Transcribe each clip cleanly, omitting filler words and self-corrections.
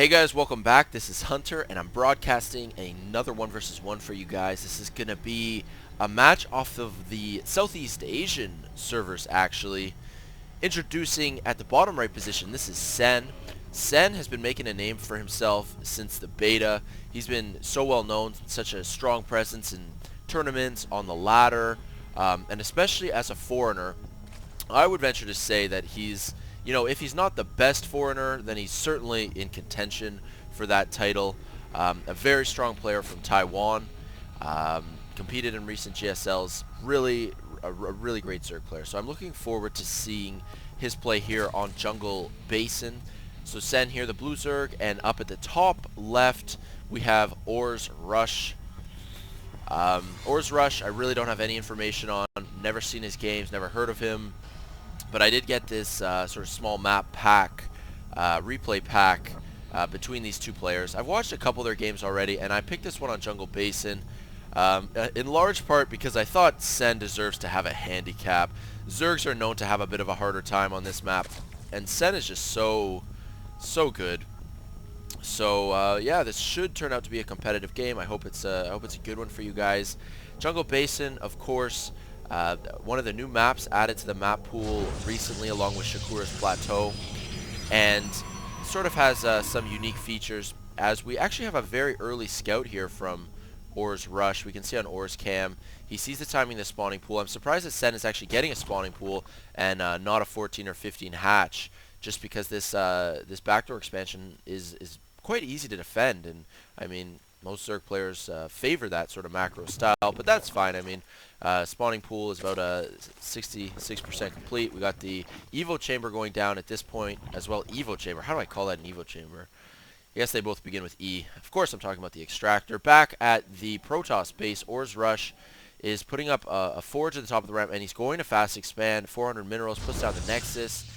Hey guys, welcome back. This is Hunter, and I'm broadcasting another 1 versus 1 for you guys. This is going to be a match off of the Southeast Asian servers, actually. Introducing at the bottom right position, this is Sen. Sen has been making a name for himself since the beta. He's been so well known, such a strong presence in tournaments, on the ladder, and especially as a foreigner. I would venture to say that he's, if he's not the best foreigner, then he's certainly in contention for that title. A very strong player from Taiwan, competed in recent GSLs, a really great Zerg player. So I'm looking forward to seeing his play here on Jungle Basin. So Sen here, the blue Zerg, and up at the top left we have OrzRush. OrzRush, I really don't have any information on. Never seen his games, never heard of him. But I did get this sort of small map pack, replay pack between these two players. I've watched a couple of their games already, and I picked this one on Jungle Basin in large part because I thought Sen deserves to have a handicap. Zergs are known to have a bit of a harder time on this map, and Sen is just so good. So yeah, this should turn out to be a competitive game. I hope it's a good one for you guys. Jungle Basin, of course. One of the new maps added to the map pool recently along with Shakura's Plateau, and sort of has some unique features, as we actually have a very early scout here from OrzRush. We can see on Orz cam, he sees the timing of the spawning pool. I'm surprised that Sen is actually getting a spawning pool and not a 14 or 15 hatch, just because this this backdoor expansion is quite easy to defend, and I mean, most Zerg players favor that sort of macro style, but that's fine. I mean, spawning pool is about 66% complete. We got the Evo chamber going down at this point as well. Evo chamber. How do I call that an Evo chamber? I guess they both begin with E. Of course, I'm talking about the extractor. Back at the Protoss base, OrzRush is putting up a forge at the top of the ramp, and he's going to fast expand. 400 minerals, puts down the Nexus,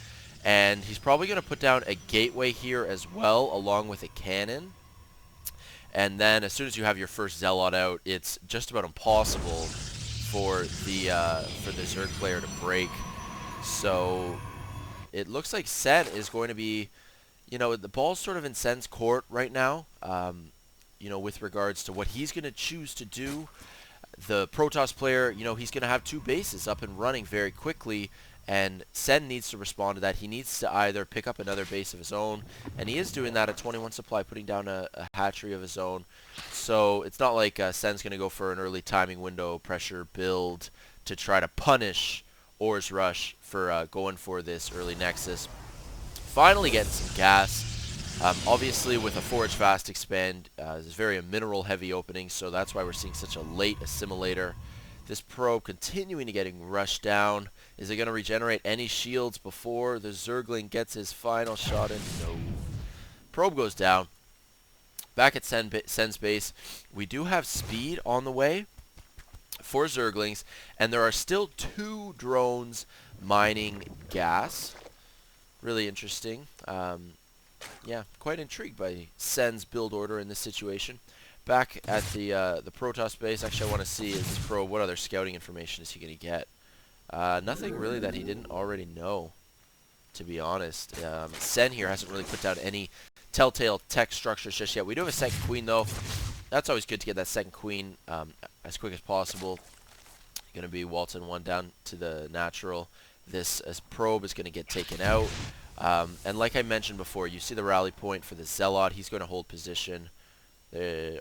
and he's probably going to put down a gateway here as well, along with a cannon. And then as soon as you have your first Zealot out, it's just about impossible for the Zerg player to break. So it looks like Sen is going to be, the ball's sort of in Sen's court right now, with regards to what he's going to choose to do. The Protoss player, he's going to have two bases up and running very quickly, and Sen needs to respond to that. He needs to either pick up another base of his own, and he is doing that at 21 supply, putting down a hatchery of his own. So it's not like Sen's going to go for an early timing window pressure build to try to punish OrzRush for going for this early Nexus. Finally getting some gas. Obviously with a forage fast expand, it's very a mineral heavy opening, so that's why we're seeing such a late assimilator. This probe continuing to getting rushed down. Is it going to regenerate any shields before the Zergling gets his final shot in? No. Probe goes down. Back at Sen's base, we do have speed on the way for Zerglings, and there are still 2 drones mining gas. Really interesting. Yeah, quite intrigued by Sen's build order in this situation. Back at the Protoss base, actually I want to see is this probe, what other scouting information is he going to get? Nothing really that he didn't already know, to be honest. Sen here hasn't really put down any telltale tech structures just yet. We do have a second queen though. That's always good to get that second queen as quick as possible. Going to be waltzing one down to the natural. This probe is going to get taken out. And like I mentioned before, you see the rally point for the Zealot. He's going to hold position.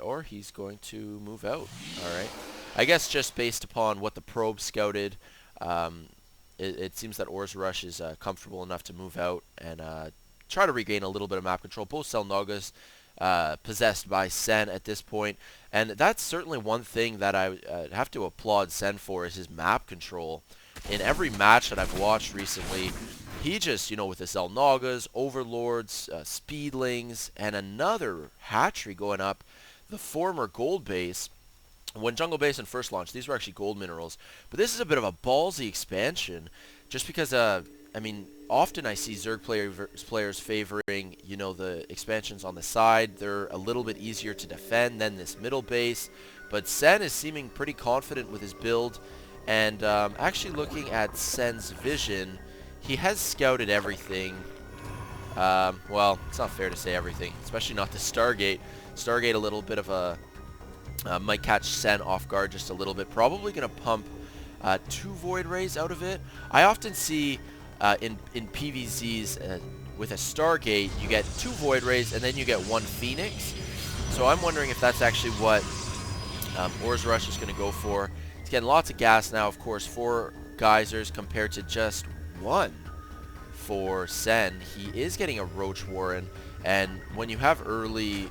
Or he's going to move out. Alright. I guess just based upon what the probe scouted, it seems that OrzRush is comfortable enough to move out and try to regain a little bit of map control. Both Selnagas possessed by Sen at this point. And that's certainly one thing that I have to applaud Sen for, is his map control. In every match that I've watched recently, he just, with the Zelnagas, Overlords, Speedlings, and another hatchery going up, the former gold base. When Jungle Basin first launched, these were actually gold minerals. But this is a bit of a ballsy expansion, just because, often I see Zerg players favoring, the expansions on the side. They're a little bit easier to defend than this middle base. But Sen is seeming pretty confident with his build. And actually looking at Sen's vision, he has scouted everything Well, it's not fair to say everything, especially not the Stargate. Stargate, a little bit of a might catch Sen off guard just a little bit. Probably going to pump 2 Void Rays out of it. I often see in PvZs with a Stargate, you get 2 Void Rays and then you get 1 Phoenix. So I'm wondering if that's actually what OrzRush is going to go for. He's getting lots of gas now, of course, 4 geysers compared to just 1 for Sen. He is getting a Roach Warren, and when you have early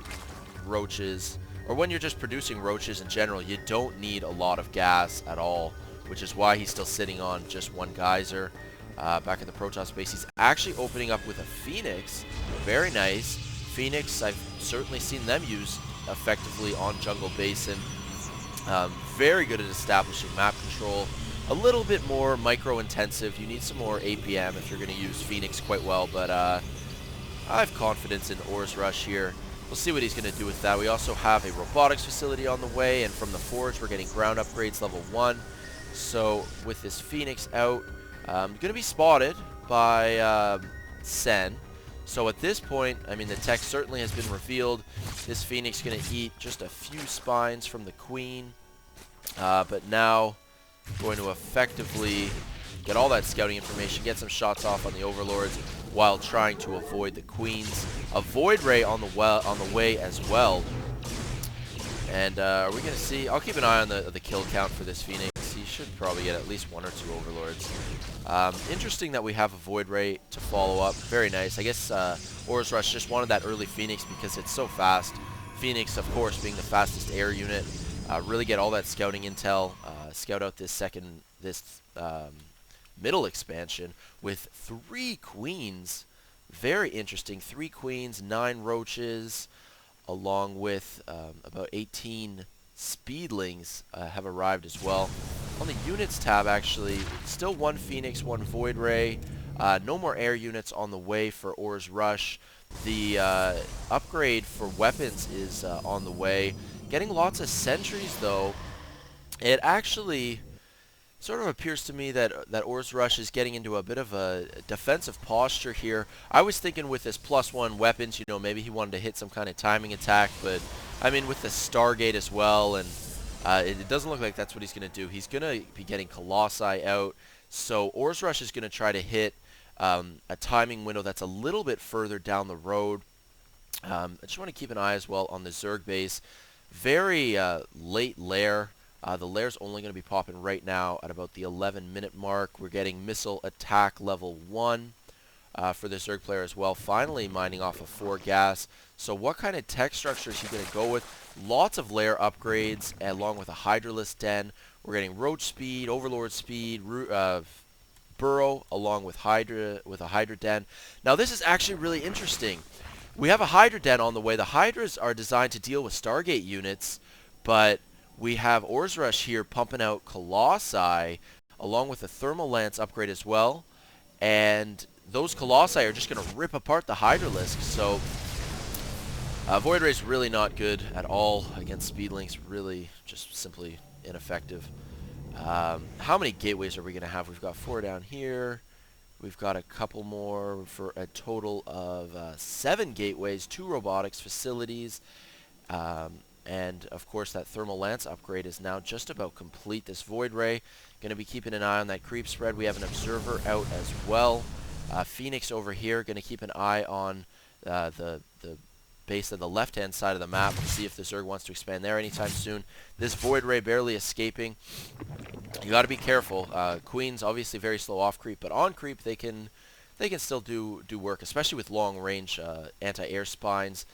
roaches, or when you're just producing roaches in general, you don't need a lot of gas at all, which is why he's still sitting on just 1 geyser. Back in the Protoss base, he's actually opening up with a Phoenix. Very nice. Phoenix, I've certainly seen them used effectively on Jungle Basin. Very good at establishing map control. A little bit more micro-intensive. You need some more APM if you're going to use Phoenix quite well, but I have confidence in OrzRush here. We'll see what he's going to do with that. We also have a robotics facility on the way, and from the Forge, we're getting ground upgrades level 1. So with this Phoenix out, going to be spotted by Sen. So at this point, I mean, the tech certainly has been revealed. This Phoenix going to eat just a few spines from the Queen, but now going to effectively get all that scouting information, get some shots off on the Overlords while trying to avoid the Queens. A Void Ray on the way as well. And are we going to see? I'll keep an eye on the kill count for this Phoenix. He should probably get at least 1 or 2 Overlords. Interesting that we have a Void Ray to follow up. Very nice. I guess OrzRush just wanted that early Phoenix because it's so fast. Phoenix, of course, being the fastest air unit. Really get all that scouting intel. Scout out this middle expansion with 3 Queens. Very interesting. 3 Queens, 9 Roaches, along with about 18 Speedlings have arrived as well. On the units tab, actually, still 1 Phoenix, 1 Void Ray. No more air units on the way for OrzRush. The upgrade for weapons is on the way. Getting lots of sentries, though. It actually sort of appears to me that OrzRush is getting into a bit of a defensive posture here. I was thinking with this +1 weapons, you know, maybe he wanted to hit some kind of timing attack, but I mean with the Stargate as well, and it doesn't look like that's what he's going to do. He's going to be getting Colossi out, so OrzRush is going to try to hit a timing window that's a little bit further down the road. I just want to keep an eye as well on the Zerg base. Very late lair. The lair's only going to be popping right now at about the 11-minute mark. We're getting missile attack level 1 for the Zerg player as well. Finally mining off of 4 gas. So what kind of tech structure is he going to go with? Lots of lair upgrades along with a Hydralisk Den. We're getting Roach speed, Overlord speed, Burrow along with a Hydra Den. Now this is actually really interesting. We have a Hydra Den on the way. The Hydras are designed to deal with Stargate units, but we have OrzRush here pumping out Colossi along with a Thermal Lance upgrade as well. And those Colossi are just going to rip apart the Hydralisk. So Void Ray's really not good at all against Speedlings. Really just simply ineffective. How many gateways are we going to have? We've got 4 down here. We've got a couple more for a total of 7 gateways, 2 robotics facilities. And of course that Thermal Lance upgrade is now just about complete. This Void Ray, going to be keeping an eye on that creep spread. We have an observer out as well. Phoenix over here, going to keep an eye on the base on the left-hand side of the map to see if the Zerg wants to expand there anytime soon. This Void Ray barely escaping. You got to be careful. Queen's obviously very slow off creep, but on creep they can still do work, especially with long-range anti-air spines.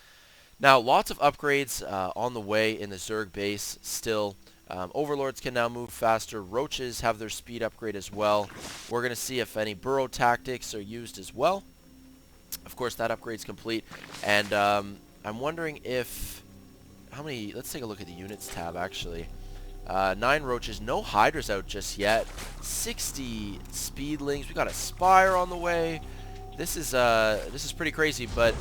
Now, lots of upgrades on the way in the Zerg base still. Overlords can now move faster. Roaches have their speed upgrade as well. We're going to see if any burrow tactics are used as well. Of course, that upgrade's complete. And I'm wondering if... how many... let's take a look at the units tab, actually. 9 Roaches. No Hydras out just yet. 60 Speedlings. We got a Spire on the way. This is pretty crazy, but...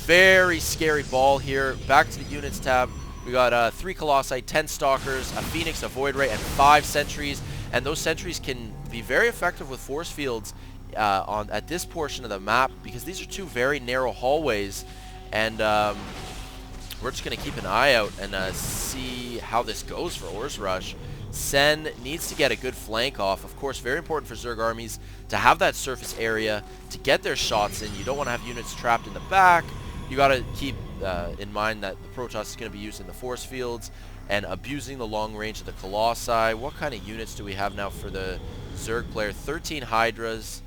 very scary ball here. Back to the units tab. We got 3 Colossi, 10 Stalkers, a Phoenix, a Void Ray, and 5 Sentries. And those Sentries can be very effective with force fields at this portion of the map, because these are two very narrow hallways, and we're just going to keep an eye out and see how this goes for OrzRush. Sen needs to get a good flank off. Of course, very important for Zerg armies to have that surface area to get their shots in. You don't want to have units trapped in the back. You got to keep in mind that the Protoss is going to be used in the force fields and abusing the long range of the Colossi. What kind of units do we have now for the Zerg player? 13 Hydras.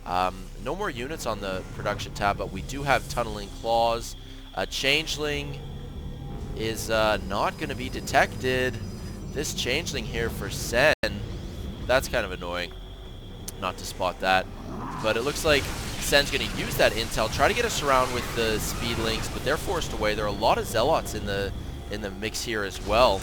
No more units on the production tab, but we do have Tunneling Claws. Changeling is not going to be detected. This Changeling here for Sen, that's kind of annoying not to spot that. But it looks like Sen's going to use that intel, try to get us around with the Speedlings, but they're forced away. There are a lot of Zealots in the mix here as well.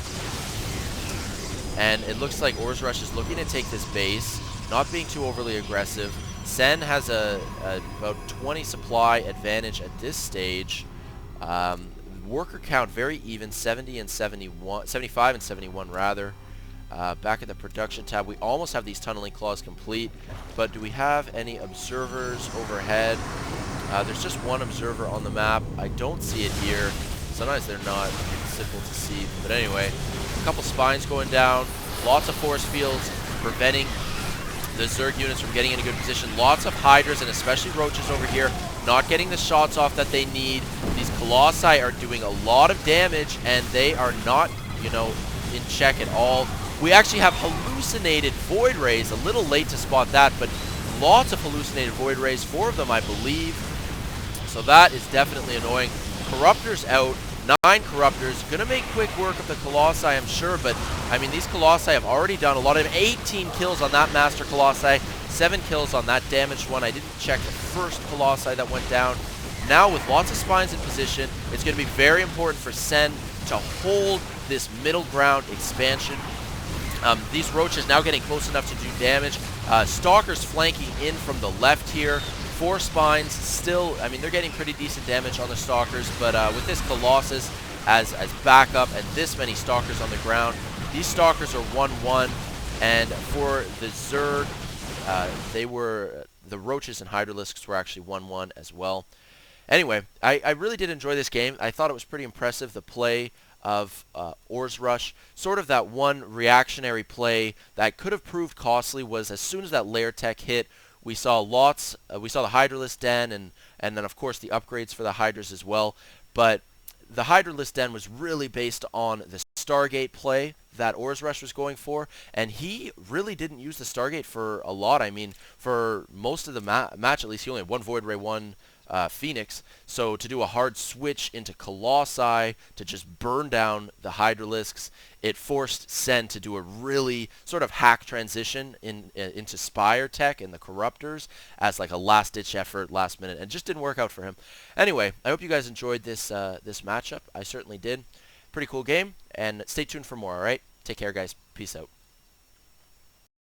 And it looks like OrzRush is looking to take this base, not being too overly aggressive. Sen has about 20 supply advantage at this stage. Worker count very even, 70 and 71, 75 and 71 rather. Back at the production tab, we almost have these Tunneling Claws complete, but do we have any observers overhead? There's just one observer on the map. I don't see it here. Sometimes they're not simple to see, but anyway, a couple spines going down, lots of force fields preventing the Zerg units from getting in a good position. Lots of Hydras and especially Roaches over here, not getting the shots off that they need. These Colossi are doing a lot of damage, and they are not, you know, in check at all. We actually have hallucinated Void Rays. A little late to spot that, but lots of hallucinated Void Rays. 4 of them, I believe. So that is definitely annoying. Corruptors out. 9 Corruptors. Gonna make quick work of the Colossi, I'm sure, but I mean, these Colossi have already done a lot of them. 18 kills on that Master Colossi. 7 kills on that damaged one. I didn't check the first Colossi that went down. Now, with lots of spines in position, it's going to be very important for Sen to hold this middle ground expansion. These Roaches now getting close enough to do damage. Stalkers flanking in from the left here. 4 spines still, I mean, they're getting pretty decent damage on the Stalkers, but with this Colossus as backup and this many Stalkers on the ground, these Stalkers are 1-1, and for the Zerg, the Roaches and Hydralisks were actually 1-1 as well. Anyway, I really did enjoy this game. I thought it was pretty impressive, the play of OrzRush. Sort of that one reactionary play that could have proved costly was as soon as that lair tech hit, we saw lots, we saw the Hydralisk Den and then of course the upgrades for the Hydras as well. But the Hydralisk Den was really based on the Stargate play that OrzRush was going for, and he really didn't use the Stargate for a lot. I mean, for most of the match, at least, he only had 1 Void Ray, 1 Phoenix. So to do a hard switch into Colossi to just burn down the Hydralisks, it forced Sen to do a really sort of hack transition into Spire tech and the Corruptors as like a last-ditch effort, last minute, and just didn't work out for him. Anyway, I hope you guys enjoyed this this matchup. I certainly did. Pretty cool game, and stay tuned for more, alright? Take care, guys. Peace out.